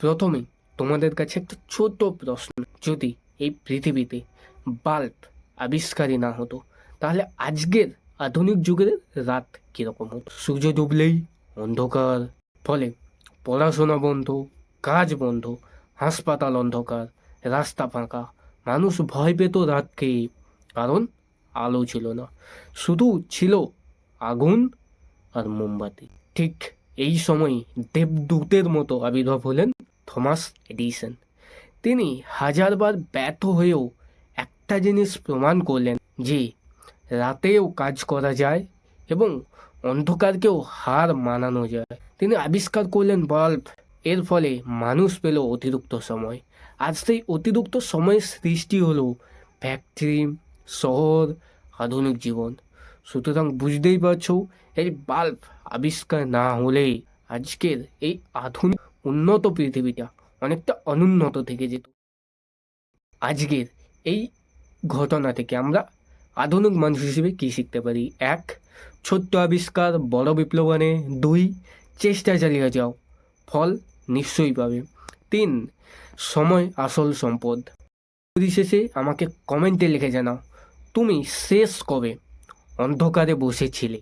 প্রথমে তোমাদের কাছে একটা ছোট প্রশ্ন, যদি এই পৃথিবীতে বাল্ব আবিষ্কারই না হতো তাহলে আজকের আধুনিক যুগের রাত কিরকম হতো? সূর্য ডুবলেই অন্ধকার, ফলে পড়াশোনা বন্ধ, কাজ বন্ধ, হাসপাতাল অন্ধকার, রাস্তা ফাঁকা। মানুষ ভয় পেত রাতকে, কারণ আলো ছিল না, শুধু ছিল আগুন আর মোমবাতি। ঠিক এই সময় দেবদূতের মতো আবির্ভাব হলেন থমাস এডিসন। তিনি হাজারবার ব্যর্থ হয়েও একটা জিনিস প্রমাণ করলেন, যে রাতেও কাজ করা যায় এবং অন্ধকারকেও হার মানানো যায়। তিনি আবিষ্কার করলেন বাল্ব। এর ফলে মানুষ পেল অতিরিক্ত সময়। আজ সেই অতিরিক্ত সময়ের সৃষ্টি হলো ফ্যাক্টরি, শহর, আধুনিক জীবন। সুতরাং বুঝতেই পারছো, এই বাল্ব আবিষ্কার না হলে আজকের এই আধুনিক উন্নত পৃথিবীটা অনেকটা অনুন্নত থেকে যেত। আজকের এই ঘটনা থেকে আমরা আধুনিক মানুষ হিসেবে কী শিখতে পারি? এক, ছোট্ট আবিষ্কার বড় বিপ্লব আনে। দুই, চেষ্টা চালিয়ে যাও, ফল নিশ্চয়ই পাবে। তিন, সময় আসল সম্পদ। পরিশেষে আমাকে কমেন্টে লিখে জানাও, তুমি শেষ কবে অন্ধকারে বসেছিলে?